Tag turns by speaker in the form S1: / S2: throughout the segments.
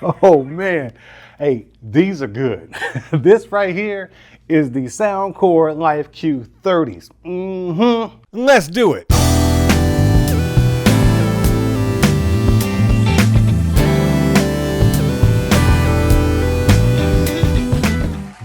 S1: Oh man, hey, these are good. This right here is the Soundcore Life Q30s. Let's do it.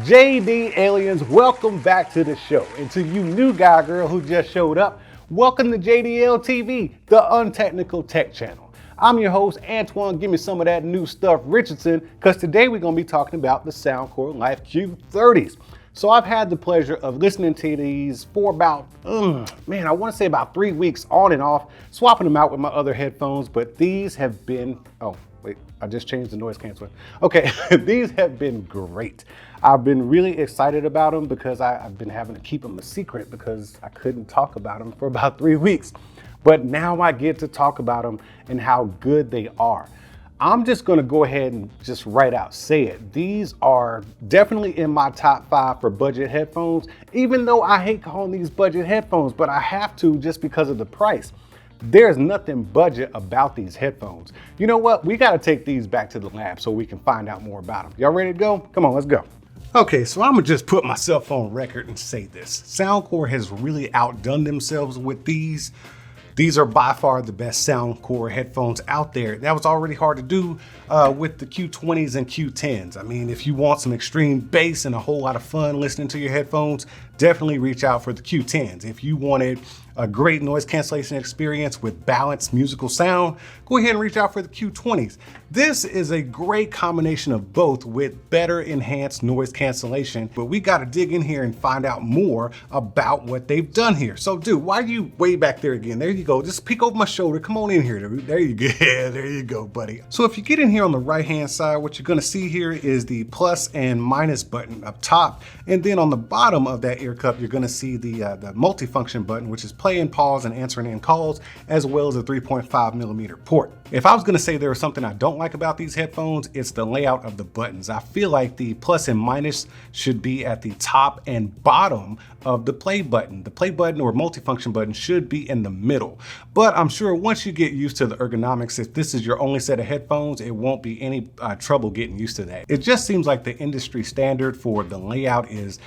S1: JD Aliens, welcome back to the show. And to you new guy girl who just showed up, welcome to JDL TV, the untechnical tech channel. I'm your host, Antoine, give me some of that new stuff Richardson, because today we're going to be talking about the Soundcore Life Q30s. So I've had the pleasure of listening to these for about, I want to say about 3 weeks on and off, swapping them out with my other headphones, but these have been, wait, I just changed the noise canceling. Okay, these have been great. I've been really excited about them because I've been having to keep them a secret because I couldn't talk about them for about 3 weeks. But now I get to talk about them and how good they are. I'm just gonna go ahead and just right out say it. These are definitely in my top 5 for budget headphones, even though I hate calling these budget headphones, but I have to just because of the price. There's nothing budget about these headphones. You know what? We gotta take these back to the lab so we can find out more about them. Y'all ready to go? Come on, let's go. Okay, so I'm gonna just put myself on record and say this. Soundcore has really outdone themselves with these. These are by far the best Soundcore headphones out there. That was already hard to do with the Q20s and Q10s. I mean, if you want some extreme bass and a whole lot of fun listening to your headphones, definitely reach out for the Q10s. If you wanted a great noise cancellation experience with balanced musical sound, go ahead and reach out for the Q20s. This is a great combination of both with better enhanced noise cancellation, but we gotta dig in here and find out more about what they've done here. So dude, why are you way back there again? There you go, just peek over my shoulder, come on in here, dude. There you go, yeah, there you go, buddy. So if you get in here on the right-hand side, what you're gonna see here is the plus and minus button up top, and then on the bottom of that ear cup, you're gonna see the multifunction button, which is play and pause and answering in calls, as well as a 3.5mm port. If I was gonna say there was something I don't like about these headphones, it's the layout of the buttons. I feel like the plus and minus should be at the top and bottom of the play button. The play button or multifunction button should be in the middle. But I'm sure once you get used to the ergonomics, if this is your only set of headphones, it won't be any trouble getting used to that. It just seems like the industry standard for the layout is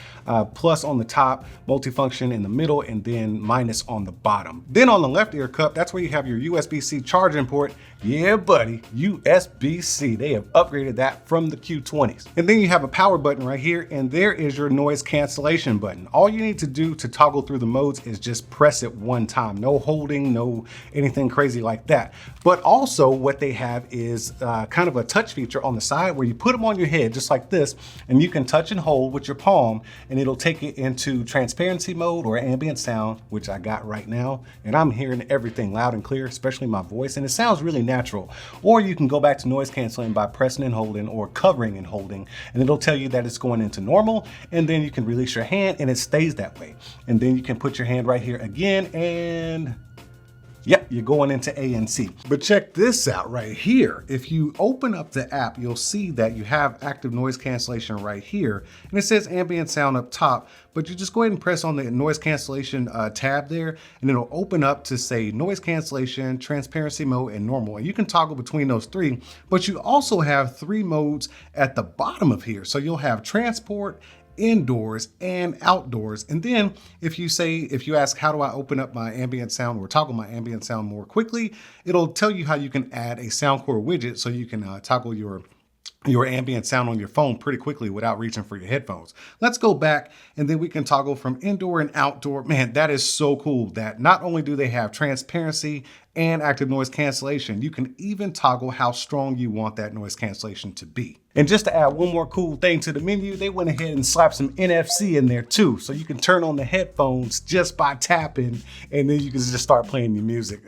S1: plus on the top, multifunction in the middle, and then minus on the bottom. Then on the left ear cup, that's where you have your USB-C charging port. Yeah, buddy, USB-C. They have upgraded that from the Q20s. And then you have a power button right here, and there is your noise cancellation button. All you need to do to toggle through the modes is just press it one time. No holding, no anything crazy like that. But also what they have is kind of a touch feature on the side where you put them on your head just like this, and you can touch and hold with your palm, and it'll take it into transparency mode or ambient sound, which I got right now. And I'm hearing everything loud and clear, especially my voice, and it sounds really natural. Or you can go back to noise canceling by pressing and holding or covering and holding, and it'll tell you that it's going into normal, and then you can release your hand and it stays that way. And then you can put your hand right here again and yep, you're going into ANC. But check this out right here. If you open up the app, you'll see that you have active noise cancellation right here. And it says ambient sound up top, but you just go ahead and press on the noise cancellation tab there, and it'll open up to say noise cancellation, transparency mode, and normal. And you can toggle between those three, but you also have 3 modes at the bottom of here. So you'll have transport, indoors, and outdoors. And then if you ask how do I open up my ambient sound or toggle my ambient sound more quickly, it'll tell you how you can add a Soundcore widget so you can toggle your ambient sound on your phone pretty quickly without reaching for your headphones. Let's go back, and then we can toggle from indoor and outdoor. Man, that is so cool that not only do they have transparency and active noise cancellation, you can even toggle how strong you want that noise cancellation to be. And just to add one more cool thing to the menu, they went ahead and slapped some NFC in there too. So you can turn on the headphones just by tapping, and then you can just start playing your music.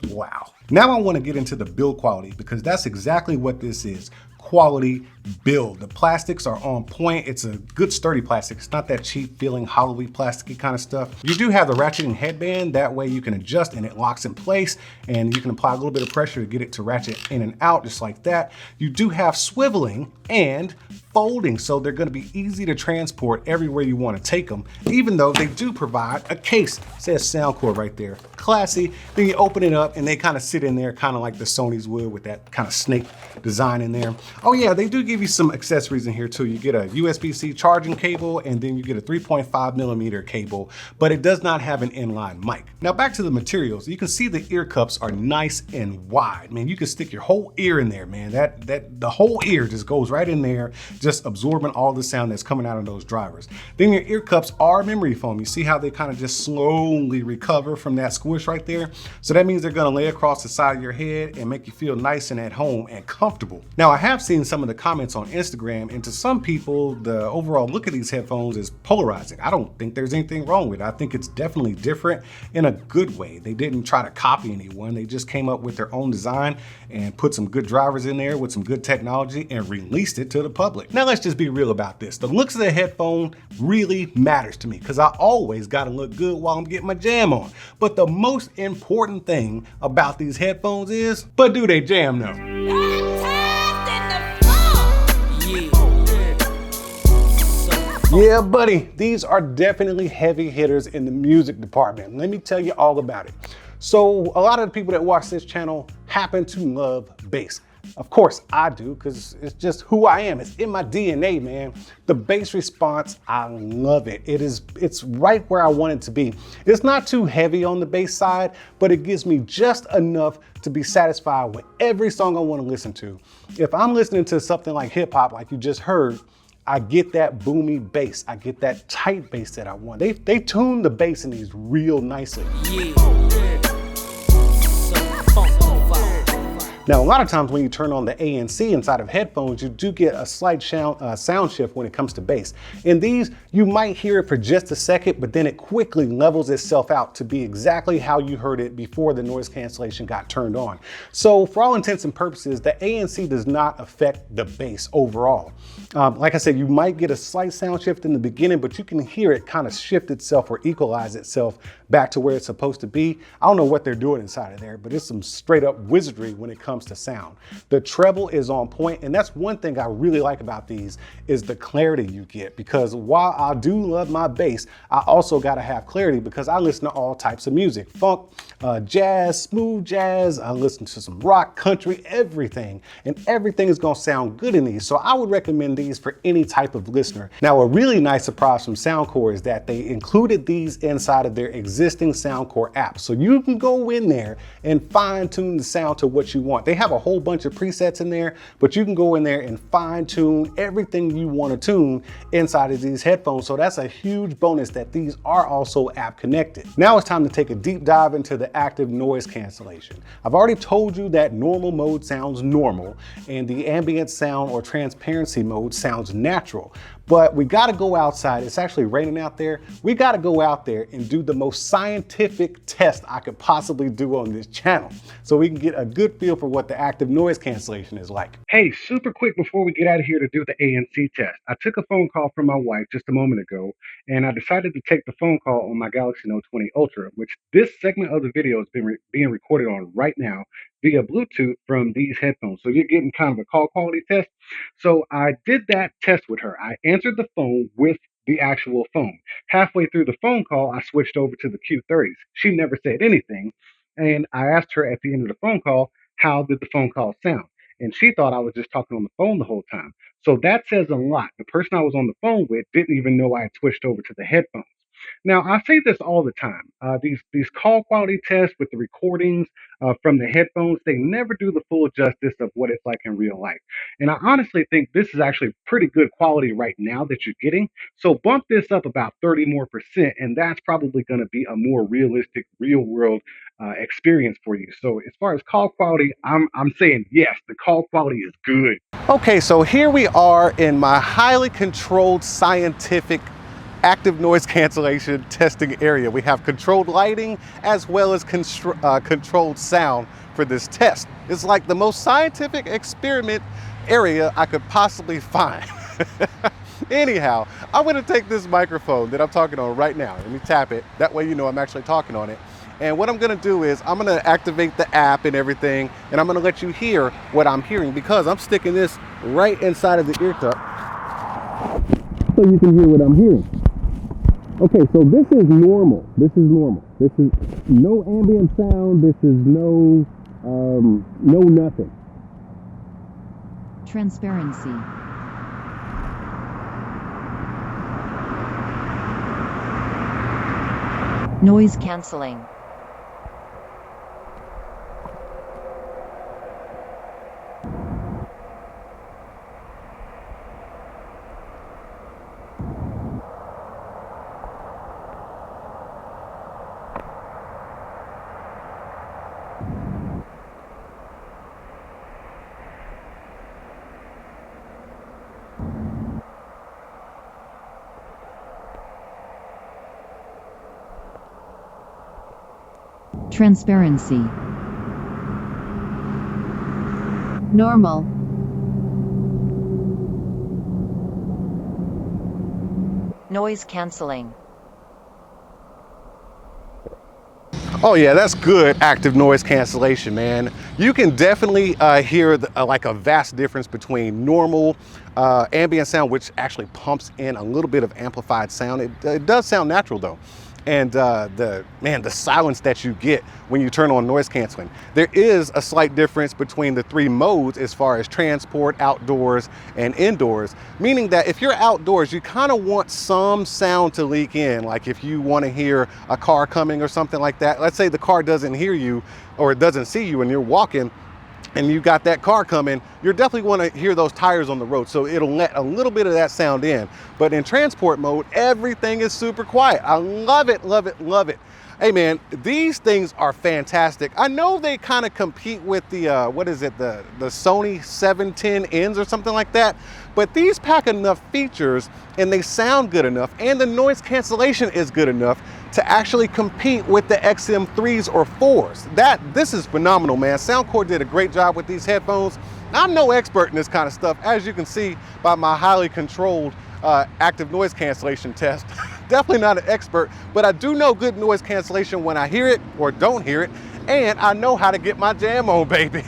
S1: Wow. Now I want to get into the build quality, because that's exactly what this is. Quality build. The plastics are on point. It's a good sturdy plastic. It's not that cheap feeling hollowy plasticky kind of stuff. You do have the ratcheting headband. That way you can adjust and it locks in place, and you can apply a little bit of pressure to get it to ratchet in and out just like that. You do have swiveling and folding, so they're going to be easy to transport everywhere you want to take them, even though they do provide a case. It says Soundcore right there. Classy. Then you open it up and they kind of sit in there kind of like the Sony's would, with that kind of snake design in there. Oh yeah, they do give you some accessories in here too. You get a USB-C charging cable, and then you get a 3.5mm cable, but it does not have an inline mic. Now back to the materials. You can see the ear cups are nice and wide. Man, you can stick your whole ear in there, man. The whole ear just goes right in there, just absorbing all the sound that's coming out of those drivers. Then your ear cups are memory foam. You see how they kind of just slowly recover from that squish right there? So that means they're gonna lay across the side of your head and make you feel nice and at home and comfortable. Now I have seen some of the comments on Instagram, and to some people, the overall look of these headphones is polarizing. I don't think there's anything wrong with it. I think it's definitely different in a good way. They didn't try to copy anyone. They just came up with their own design and put some good drivers in there with some good technology and released it to the public. Now let's just be real about this. The looks of the headphone really matters to me because I always gotta look good while I'm getting my jam on. But the most important thing about these headphones is, but do they jam though? Yeah, buddy, these are definitely heavy hitters in the music department. Let me tell you all about it. So a lot of the people that watch this channel happen to love bass. Of course I do, because it's just who I am. It's in my DNA, man. The bass response, I love it. It's right where I want it to be. It's not too heavy on the bass side, but it gives me just enough to be satisfied with every song I want to listen to. If I'm listening to something like hip hop, like you just heard, I get that boomy bass. I get that tight bass that I want. They tune the bass in these real nicely. Now, a lot of times when you turn on the ANC inside of headphones, you do get a slight sound shift when it comes to bass. In these, you might hear it for just a second, but then it quickly levels itself out to be exactly how you heard it before the noise cancellation got turned on. So for all intents and purposes, the ANC does not affect the bass overall. Like I said, you might get a slight sound shift in the beginning, but you can hear it kind of shift itself or equalize itself back to where it's supposed to be. I don't know what they're doing inside of there, but it's some straight up wizardry when it comes to sound. The treble is on point, and that's one thing I really like about these is the clarity you get, because while I do love my bass, I also got to have clarity because I listen to all types of music. Funk, jazz, smooth jazz, I listen to some rock, country, everything, and everything is going to sound good in these. So I would recommend these for any type of listener. Now, a really nice surprise from Soundcore is that they included these inside of their existing Soundcore app. So you can go in there and fine tune the sound to what you want. They have a whole bunch of presets in there, but you can go in there and fine tune everything you want to tune inside of these headphones. So that's a huge bonus that these are also app connected. Now it's time to take a deep dive into the active noise cancellation. I've already told you that normal mode sounds normal and the ambient sound or transparency mode sounds natural. But we got to go outside. It's actually raining out there. We got to go out there and do the most scientific test I could possibly do on this channel so we can get a good feel for what the active noise cancellation is like. Hey, super quick before we get out of here to do the ANC test. I took a phone call from my wife just a moment ago, and I decided to take the phone call on my Galaxy Note 20 Ultra, which this segment of the video is being recorded on right now via Bluetooth from these headphones. So you're getting kind of a call quality test. So I did that test with her. I answered the phone with the actual phone. Halfway through the phone call, I switched over to the Q30s. She never said anything. And I asked her at the end of the phone call, how did the phone call sound? And she thought I was just talking on the phone the whole time. So that says a lot. The person I was on the phone with didn't even know I had switched over to the headphones. Now, I say this all the time. These call quality tests with the recordings from the headphones, they never do the full justice of what it's like in real life. And I honestly think this is actually pretty good quality right now that you're getting. So bump this up about 30 more percent, and that's probably going to be a more realistic, real world experience for you. So as far as call quality, I'm saying yes, the call quality is good. Okay, so here we are in my highly controlled scientific active noise cancellation testing area. We have controlled lighting as well as controlled sound for this test. It's like the most scientific experiment area I could possibly find. Anyhow, I'm gonna take this microphone that I'm talking on right now. Let me tap it. That way you know I'm actually talking on it. And what I'm gonna do is I'm gonna activate the app and everything, and I'm gonna let you hear what I'm hearing because I'm sticking this right inside of the ear cup. so you can hear what I'm hearing. Okay, so this is normal. This is normal. This is no ambient sound. This is no nothing.
S2: Transparency. Noise cancelling. Transparency. Normal. Noise cancelling.
S1: Oh yeah, that's good active noise cancellation, man. You can definitely hear like a vast difference between normal ambient sound, which actually pumps in a little bit of amplified sound. It does sound natural though. And the silence that you get when you turn on noise canceling. There is a slight difference between the three modes as far as transport, outdoors, and indoors, meaning that if you're outdoors, you kind of want some sound to leak in. Like if you want to hear a car coming or something like that. Let's say the car doesn't hear you or it doesn't see you and you're walking, and you got that car coming, you're definitely want to hear those tires on the road. So it'll let a little bit of that sound in. But in transport mode, everything is super quiet. I love it, love it, love it. Hey man, these things are fantastic. I know they kind of compete with the, the Sony 710Ns or something like that, but these pack enough features and they sound good enough and the noise cancellation is good enough to actually compete with the XM3s or 4s. This is phenomenal, man. Soundcore did a great job with these headphones. I'm no expert in this kind of stuff, as you can see by my highly controlled active noise cancellation test. Definitely not an expert, but I do know good noise cancellation when I hear it or don't hear it, and I know how to get my jam on, baby.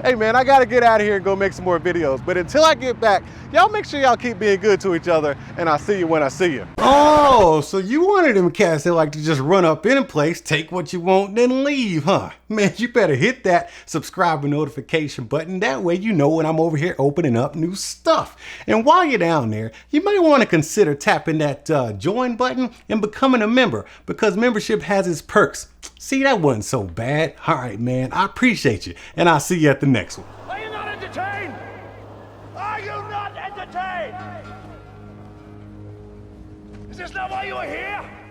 S1: Hey man, I gotta get out of here and go make some more videos. But until I get back, y'all make sure y'all keep being good to each other, and I'll see you when I see you. Oh, so you wanted them cats that like to just run up in a place, take what you want, then leave, huh? Man, you better hit that subscribe and notification button. That way you know when I'm over here opening up new stuff. And while you're down there, you may want to consider tapping that join button and becoming a member, because membership has its perks. See, that wasn't so bad. All right, man, I appreciate you, and I'll see you at the next one.
S3: Are you not entertained? Are you not entertained? Is this not why you are here?